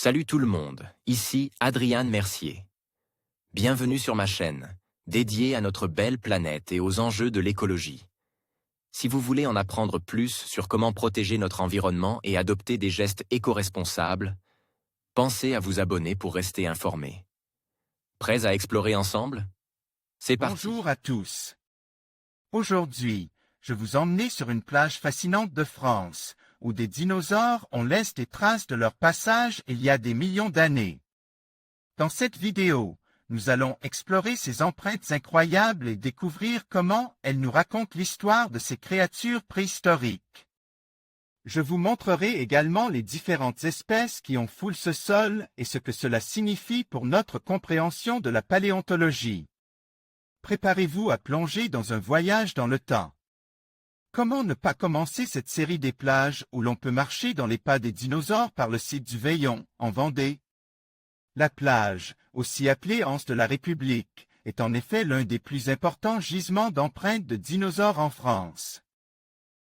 Salut tout le monde, ici Adrian Mercier. Bienvenue sur ma chaîne, dédiée à notre belle planète et aux enjeux de l'écologie. Si vous voulez en apprendre plus sur comment protéger notre environnement et adopter des gestes éco-responsables, pensez à vous abonner pour rester informé. Prêts à explorer ensemble? C'est parti. Bonjour à tous. Aujourd'hui, je vous emmène sur une plage fascinante de France, où des dinosaures ont laissé des traces de leur passage il y a des millions d'années. Dans cette vidéo, nous allons explorer ces empreintes incroyables et découvrir comment elles nous racontent l'histoire de ces créatures préhistoriques. Je vous montrerai également les différentes espèces qui ont foulé ce sol et ce que cela signifie pour notre compréhension de la paléontologie. Préparez-vous à plonger dans un voyage dans le temps. Comment ne pas commencer cette série des plages où l'on peut marcher dans les pas des dinosaures par le site du Veillon, en Vendée? La plage, aussi appelée Anse de la République, est en effet l'un des plus importants gisements d'empreintes de dinosaures en France.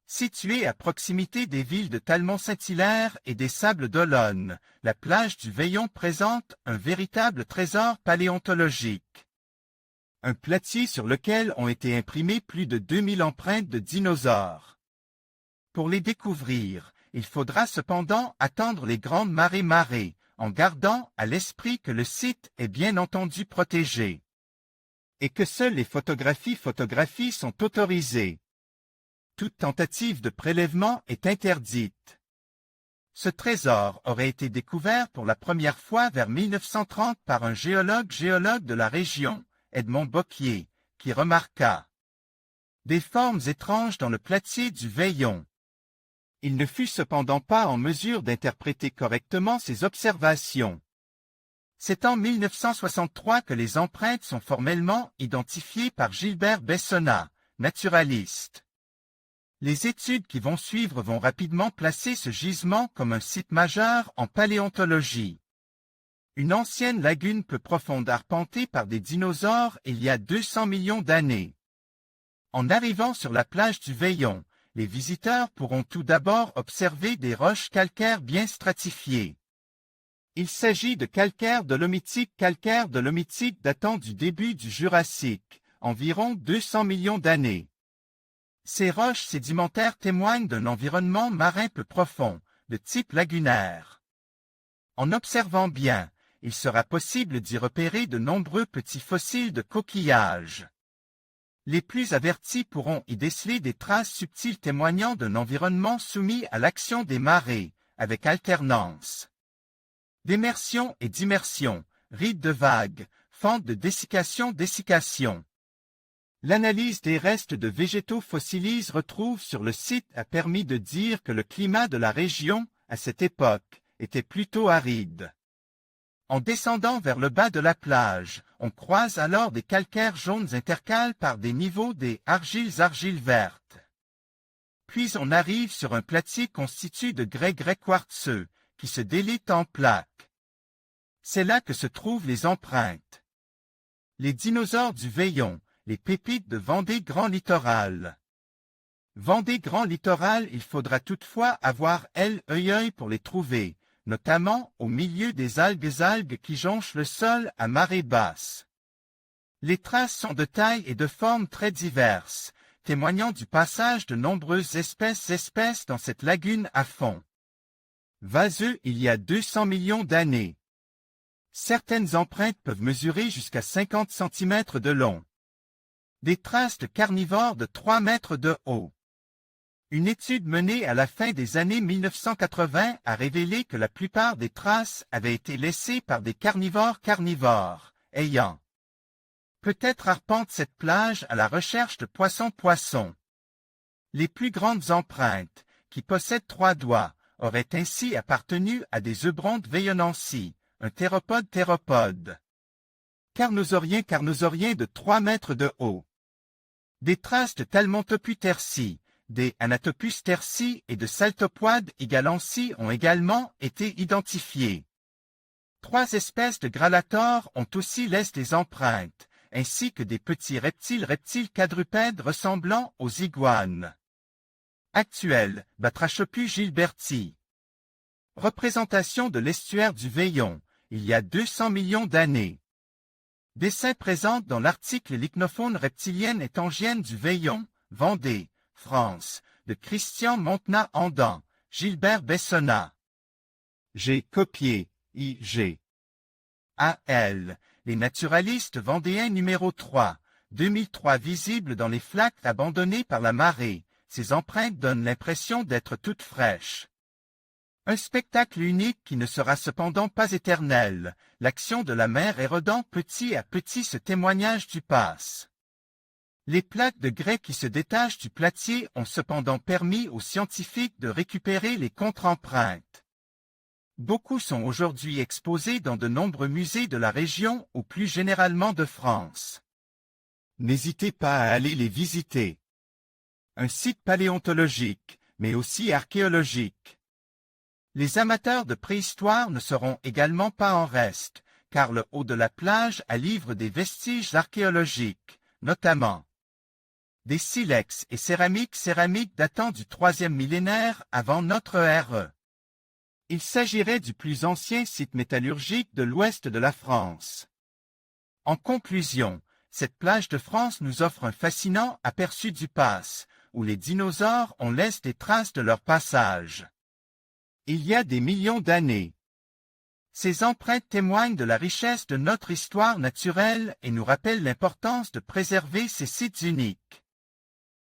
Située à proximité des villes de Talmont-Saint-Hilaire et des Sables d'Olonne, la plage du Veillon présente un véritable trésor paléontologique. Un platier sur lequel ont été imprimées plus de 2000 empreintes de dinosaures. Pour les découvrir, il faudra cependant attendre les grandes marées, en gardant à l'esprit que le site est bien entendu protégé. Et que seules les photographies sont autorisées. Toute tentative de prélèvement est interdite. Ce trésor aurait été découvert pour la première fois vers 1930 par un géologue de la région, Edmond Bocquier, qui remarqua des formes étranges dans le platier du Veillon. Il ne fut cependant pas en mesure d'interpréter correctement ces observations. C'est en 1963 que les empreintes sont formellement identifiées par Gilbert Bessonnat, naturaliste. Les études qui vont suivre vont rapidement placer ce gisement comme un site majeur en paléontologie. Une ancienne lagune peu profonde arpentée par des dinosaures il y a 200 millions d'années. En arrivant sur la plage du Veillon, les visiteurs pourront tout d'abord observer des roches calcaires bien stratifiées. Il s'agit de calcaire dolomitique datant du début du Jurassique, environ 200 millions d'années. Ces roches sédimentaires témoignent d'un environnement marin peu profond, de type lagunaire. En observant bien, il sera possible d'y repérer de nombreux petits fossiles de coquillages. Les plus avertis pourront y déceler des traces subtiles témoignant d'un environnement soumis à l'action des marées, avec alternance d'immersion et d'immersion, rides de vagues, fentes de dessiccation. L'analyse des restes de végétaux fossilisés retrouvés sur le site a permis de dire que le climat de la région, à cette époque, était plutôt aride. En descendant vers le bas de la plage, on croise alors des calcaires jaunes intercalés par des niveaux des argiles vertes. Puis on arrive sur un platier constitué de grès quartzeux, qui se délite en plaques. C'est là que se trouvent les empreintes. Les dinosaures du Veillon, les pépites de Vendée Grand Littoral. Vendée Grand Littoral, il faudra toutefois avoir œil pour les trouver, notamment au milieu des algues qui jonchent le sol à marée basse. Les traces sont de taille et de formes très diverses, témoignant du passage de nombreuses espèces dans cette lagune à fond. Vaseux il y a 200 millions d'années. Certaines empreintes peuvent mesurer jusqu'à 50 cm de long. Des traces de carnivores de 3 mètres de haut. Une étude menée à la fin des années 1980 a révélé que la plupart des traces avaient été laissées par des carnivores ayant peut-être arpenté cette plage à la recherche de poissons. Les plus grandes empreintes, qui possèdent 3 doigts, auraient ainsi appartenu à des eubrontes veillonensis, un théropode. Carnosaurien de 3 mètres de haut. Des traces de Talmontopus terci, des Anatopus terci et de Saltopoide igalensis ont également été identifiés. 3 espèces de Gralator ont aussi laissé des empreintes, ainsi que des petits reptiles quadrupèdes ressemblant aux iguanes. Actuel, Batrachopus gilberti. Représentation de l'estuaire du Veillon, il y a 200 millions d'années. Dessin présent dans l'article Lichnofaune reptilienne et tangienne du Veillon, Vendée, France, de Christian Montenat-Andan, Gilbert Bessonnat. J'ai copié, I.G. A.L. Les naturalistes vendéens numéro 3, 2003 visibles dans les flaques abandonnées par la marée. Ces empreintes donnent l'impression d'être toutes fraîches. Un spectacle unique qui ne sera cependant pas éternel. L'action de la mer érodant petit à petit ce témoignage du passe. Les plaques de grès qui se détachent du platier ont cependant permis aux scientifiques de récupérer les contre-empreintes. Beaucoup sont aujourd'hui exposés dans de nombreux musées de la région ou plus généralement de France. N'hésitez pas à aller les visiter. Un site paléontologique, mais aussi archéologique. Les amateurs de préhistoire ne seront également pas en reste, car le haut de la plage a livre des vestiges archéologiques, notamment des silex et céramiques datant du 3e millénaire avant notre ère. Il s'agirait du plus ancien site métallurgique de l'ouest de la France. En conclusion, cette plage de France nous offre un fascinant aperçu du passe, où les dinosaures ont laissé des traces de leur passage. Il y a des millions d'années. Ces empreintes témoignent de la richesse de notre histoire naturelle et nous rappellent l'importance de préserver ces sites uniques.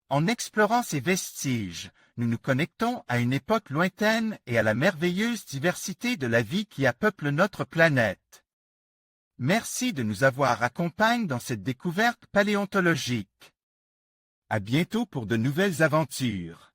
En explorant ces vestiges, nous nous connectons à une époque lointaine et à la merveilleuse diversité de la vie qui appeuple notre planète. Merci de nous avoir accompagnés dans cette découverte paléontologique. À bientôt pour de nouvelles aventures.